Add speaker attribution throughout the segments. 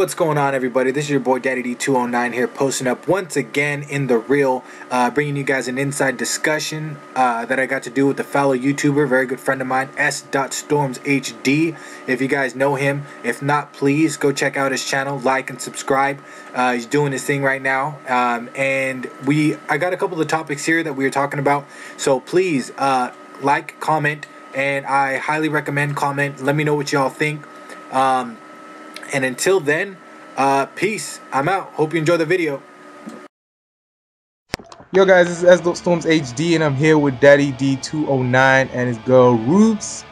Speaker 1: What's going on, everybody? This is your boy Daddy D209 here, posting up once again in the real, bringing you guys an inside discussion that I got to do with a fellow YouTuber, very good friend of mine, SDotStormsHD. If you guys know him, if not, please go check out his channel, like and subscribe. He's doing his thing right now, and I got a couple of topics here that we were talking about. So please, like, comment, and I highly recommend comment. Let me know what y'all think. And until then, peace. I'm out. Hope you enjoy the video.
Speaker 2: Yo guys, this is SDotStormsHD and I'm here with Daddy D209 and his girl Rubes.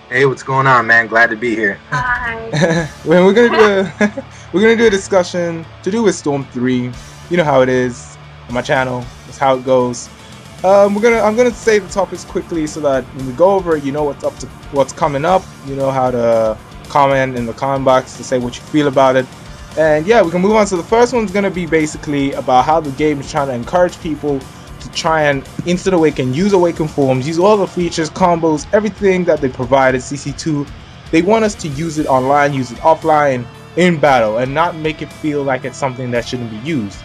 Speaker 1: Hey, what's going on, man? Glad to be here.
Speaker 3: Hi.
Speaker 2: We're gonna do a discussion to do with Storm 3. You know how it is on my channel. That's how it goes. I'm gonna say the topics quickly so that when we go over it, you know what's coming up. You know how to comment in the comment box to say what you feel about it. And yeah, we can move on. So the first one's going to be basically about how the game is trying to encourage people to try and instant awaken, use awaken forms, use all the features, combos, everything that they provided CC2. They want us to use it online, use it offline, in battle, and not make it feel like it's something that shouldn't be used.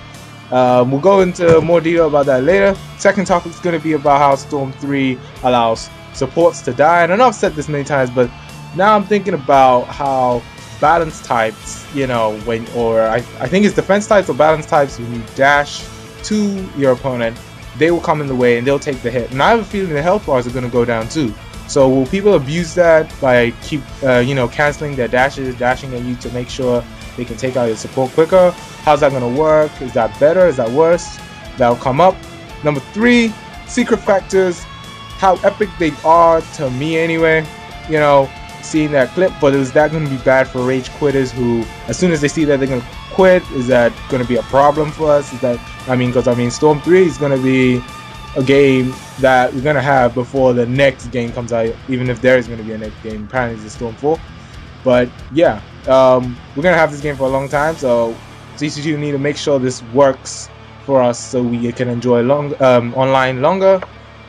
Speaker 2: We'll go into more detail about that later. Second topic is going to be about how Storm 3 allows supports to die. And I know I've said this many times, but now I'm thinking about how balance types, you know, I think it's defense types or balance types, when you dash to your opponent, they will come in the way and they'll take the hit. And I have a feeling the health bars are going to go down too. So will people abuse that by canceling their dashes, dashing at you to make sure they can take out your support quicker? How's that going to work? Is that better? Is that worse? That'll come up. Number 3, secret factors, how epic they are to me anyway. You know, seeing that clip, but is that going to be bad for rage quitters who, as soon as they see that they're going to quit, is that going to be a problem for us? Is that, because Storm 3 is going to be a game that we're going to have before the next game comes out, even if there is going to be a next game. Apparently it's Storm 4, but yeah, we're going to have this game for a long time, so CC2 need to make sure this works for us so we can enjoy online longer.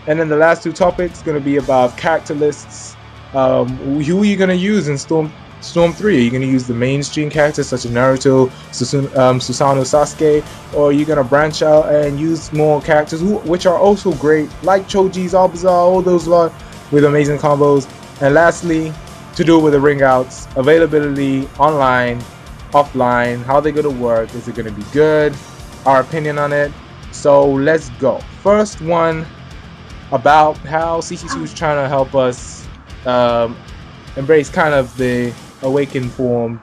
Speaker 2: And then the last 2 topics going to be about character lists. Who are you going to use in Storm 3? Are you going to use the mainstream characters such as Naruto, Susanoo, Sasuke, or are you going to branch out and use more characters which are also great, like Choji's, Albazaar, all those lot with amazing combos? And lastly, to do with the ring outs, availability, online, offline, how they're going to work, is it going to be good, our opinion on it. So let's go. First one, about how CC2 is trying to help us embrace kind of the awakened form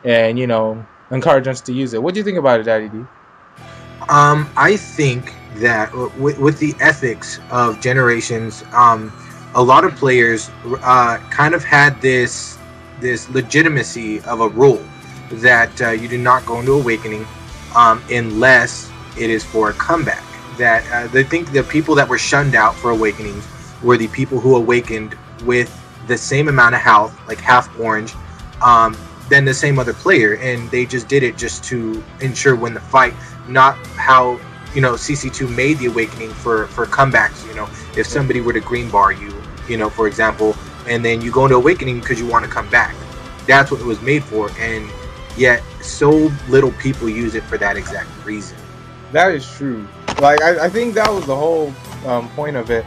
Speaker 2: and, you know, encourage us to use it. What do you think about it, Daddy D?
Speaker 1: I think that with the ethics of generations, a lot of players kind of had this legitimacy of a rule that you do not go into awakening unless it is for a comeback. That they think the people that were shunned out for awakenings were the people who awakened with the same amount of health, like half orange, than the same other player, and they just did it just to ensure win the fight, not how, you know, CC2 made the awakening for comebacks. You know, if somebody were to green bar you, you know, for example, and then you go into awakening because you want to come back, that's what it was made for, and yet so little people use it for that exact reason.
Speaker 2: That is true. Like, I think that was the whole point of it.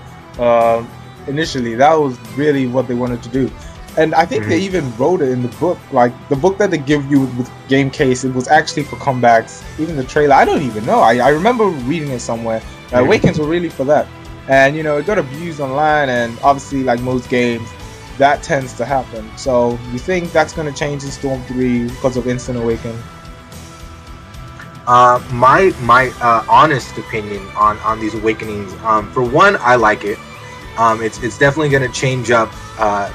Speaker 2: Initially, that was really what they wanted to do, and I think they even wrote it in the book, like the book that they give you with game case. It was actually for comebacks. Even the trailer, I don't even know. I remember reading it somewhere. Awakens were really for that, and you know, it got abused online, and obviously, like most games, that tends to happen. So you think that's going to change in Storm 3 because of instant awaken?
Speaker 1: My honest opinion on these awakenings, for one, I like it. It's definitely going to change up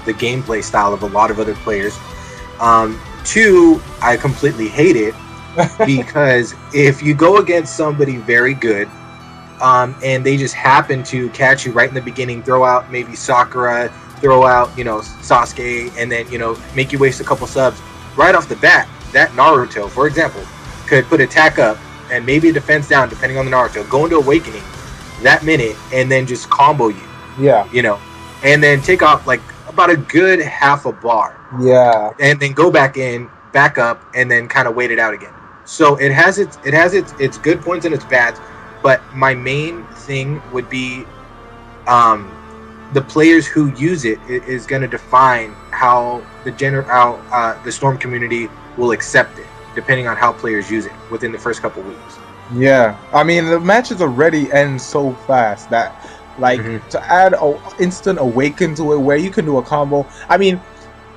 Speaker 1: the gameplay style of a lot of other players. 2, I completely hate it because if you go against somebody very good, and they just happen to catch you right in the beginning, throw out maybe Sakura, throw out, you know, Sasuke, and then, you know, make you waste a couple subs right off the bat, that Naruto, for example, could put attack up and maybe a defense down depending on the Naruto, go into awakening that minute, and then just combo you.
Speaker 2: Yeah.
Speaker 1: You know, and then take off like about a good half a bar.
Speaker 2: Yeah.
Speaker 1: And then go back in, back up, and then kind of wait it out again. So it has its good points and its bads, but my main thing would be the players who use it is going to define how the Storm community will accept it, depending on how players use it within the first couple weeks.
Speaker 2: Yeah, I mean the matches already end so fast that to add an instant awaken to it where you can do a combo. I mean,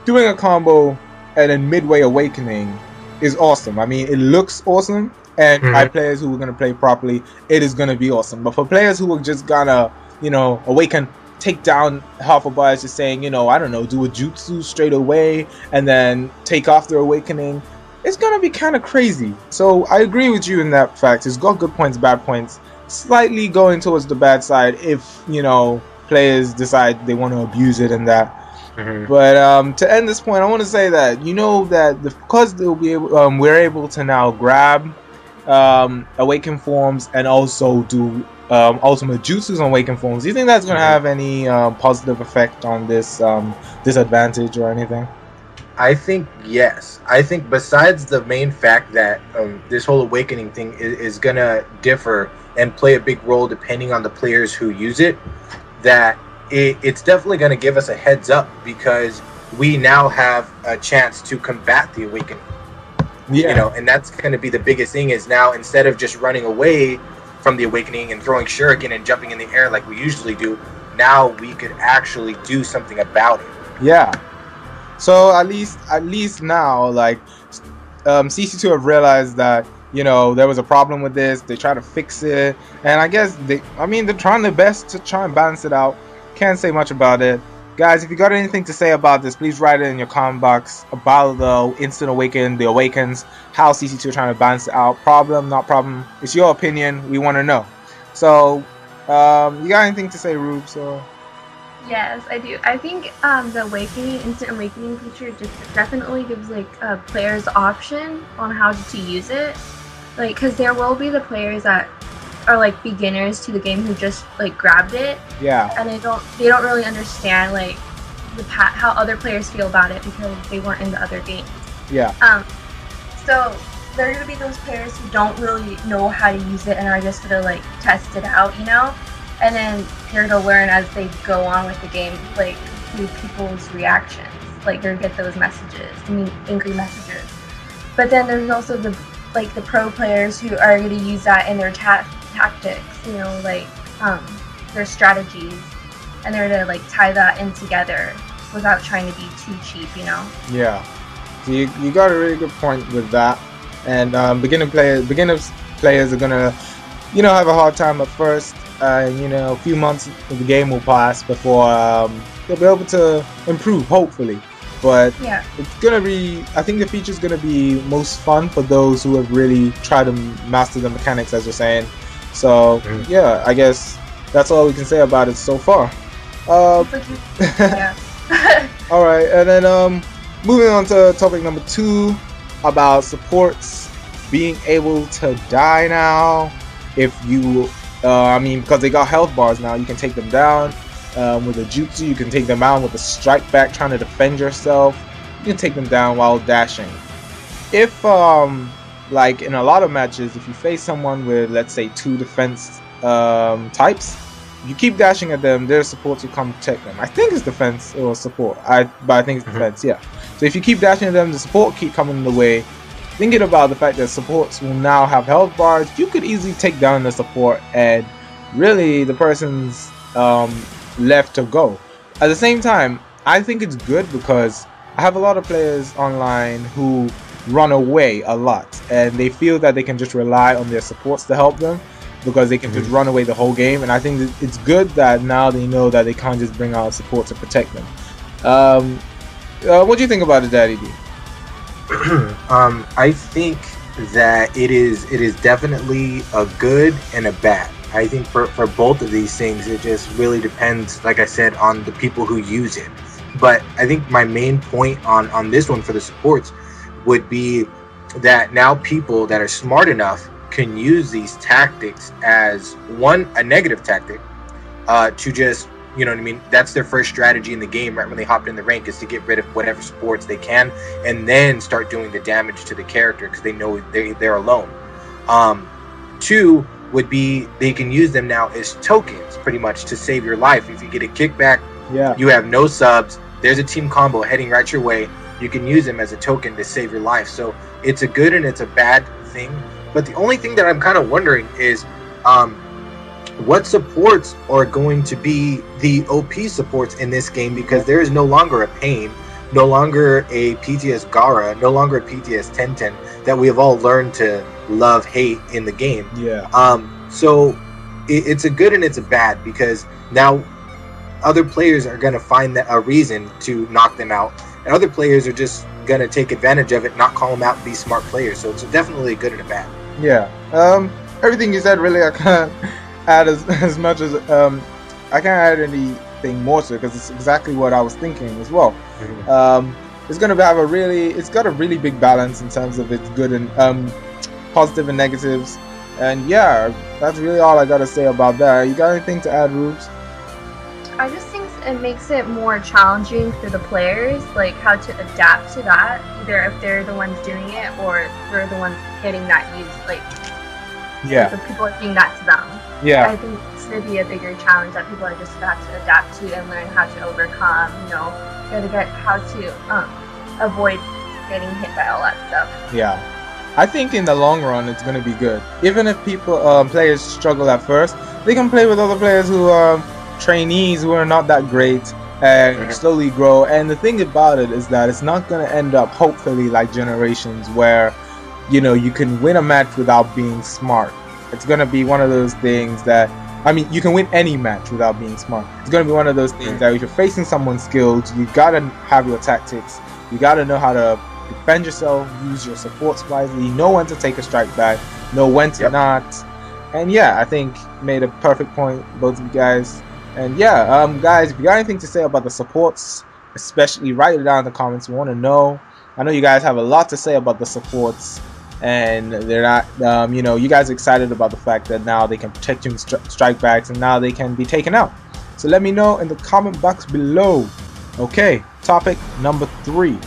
Speaker 2: doing a combo and then midway awakening is awesome. I mean, it looks awesome, and by players who are going to play properly, it is going to be awesome. But for players who are just gonna, awaken, take down half a bar, just saying, I don't know, do a jutsu straight away and then take off their awakening, it's going to be kind of crazy. So I agree with you in that fact. It's got good points, bad points, slightly going towards the bad side if, players decide they want to abuse it and that. But to end this point, I want to say that that because they'll be able, we're able to now grab awaken forms and also do ultimate jutsus on awaken forms. Do you think that's going to have any positive effect on this disadvantage or anything?
Speaker 1: I think yes. I think besides the main fact that this whole awakening thing is going to differ and play a big role depending on the players who use it, that it's definitely going to give us a heads up because we now have a chance to combat the awakening. Yeah. And that's going to be the biggest thing is now instead of just running away from the awakening and throwing shuriken and jumping in the air like we usually do, now we could actually do something about it.
Speaker 2: Yeah. So at least now, CC2 have realized that there was a problem with this. They try to fix it, and I guess they're trying their best to try and balance it out. Can't say much about it. Guys, if you got anything to say about this, please write it in your comment box about the instant awaken, the awakens, how CC2 are trying to balance it out. Problem, not problem. It's your opinion. We want to know. So, you got anything to say, Rubes?
Speaker 3: Yes, I do. I think the instant awakening feature just definitely gives players option on how to use it. Because there will be the players that are beginners to the game who just grabbed it.
Speaker 2: Yeah.
Speaker 3: And they don't really understand how other players feel about it because they weren't in the other games.
Speaker 2: Yeah.
Speaker 3: So there are gonna be those players who don't really know how to use it and are just gonna test it out, and then they're gonna learn as they go on with the game, through people's reactions. They're gonna get those messages, angry messages. But then there's also the pro players who are gonna use that in their tactics, their strategies, and they're gonna tie that in together without trying to be too cheap,
Speaker 2: Yeah. So you got a really good point with that. And beginner players are gonna, have a hard time at first. A few months of the game will pass before they'll be able to improve, hopefully. But
Speaker 3: yeah,
Speaker 2: it's gonna be. I think the feature's gonna be most fun for those who have really tried to master the mechanics, as you're saying. So yeah, I guess that's all we can say about it so far.
Speaker 3: Yeah.
Speaker 2: All right, and then moving on to topic number 2 about supports being able to die now. If you, because they got health bars now, you can take them down with a jutsu. You can take them out with a strike back, trying to defend yourself. You can take them down while dashing. If in a lot of matches, if you face someone with, let's say, 2 defense types, you keep dashing at them, their supports will come protect them. I think it's defense or support, but I think it's defense, yeah. So if you keep dashing at them, the support keep coming in the way. Thinking about the fact that supports will now have health bars, you could easily take down the support and really the person's left to go. At the same time, I think it's good because I have a lot of players online who run away a lot and they feel that they can just rely on their supports to help them because they can just run away the whole game, and I think it's good that now they know that they can't just bring out support to protect them. What do you think about it, Daddy D?
Speaker 1: I think that it is definitely a good and a bad. I think for both of these things, it just really depends, like I said, on the people who use it. But I think my main point on this one for the supports would be that now people that are smart enough can use these tactics as a negative tactic to just You know what I mean? That's their first strategy in the game right when they hopped in the rank, is to get rid of whatever supports they can and then start doing the damage to the character because they know they're alone. 2 would be they can use them now as tokens pretty much to save your life. If you get a kickback, you have no subs, there's a team combo heading right your way, you can use them as a token to save your life. So it's a good and it's a bad thing. But the only thing that I'm kind of wondering is what supports are going to be the OP supports in this game, because there is no longer a Pain, no longer a PTS Gara, no longer a PTS Tenten that we have all learned to love, hate in the game. So it's a good and it's a bad, because now other players are going to find that a reason to knock them out, and other players are just going to take advantage of it, not call them out, and be smart players. So it's definitely a good and a bad.
Speaker 2: Everything you said, really, I can't add as much as I can't add anything more to it, because it's exactly what I was thinking as well. It's going to have it's got a really big balance in terms of its good and positive and negatives. And yeah, that's really all I got to say about that. You got anything to add, Rubes?
Speaker 3: I just think it makes it more challenging for the players, like how to adapt to that, either if they're the ones doing it or they're the ones getting that used, like so people are doing that to them. I think it's going to be a bigger challenge that people are just going to have to adapt to and learn how to overcome, gotta get how to avoid getting hit by all that stuff.
Speaker 2: I think in the long run it's going to be good. Even if players struggle at first, they can play with other players who are trainees who are not that great and slowly grow. And the thing about it is that it's not going to end up, hopefully, like Generations, where you can win a match without being smart. It's going to be one of those things that, I mean, you can win any match without being smart. It's going to be one of those things that if you're facing someone skilled, you got to have your tactics. You got to know how to defend yourself, use your supports wisely, know when to take a strike back, know when to not. And yeah, I think made a perfect point, both of you guys. And yeah, guys, if you got anything to say about the supports, especially write it down in the comments. We want to know. I know you guys have a lot to say about the supports, and they're not, you guys are excited about the fact that now they can protect you in strike backs, and now they can be taken out. So let me know in the comment box below. Okay, topic number 3.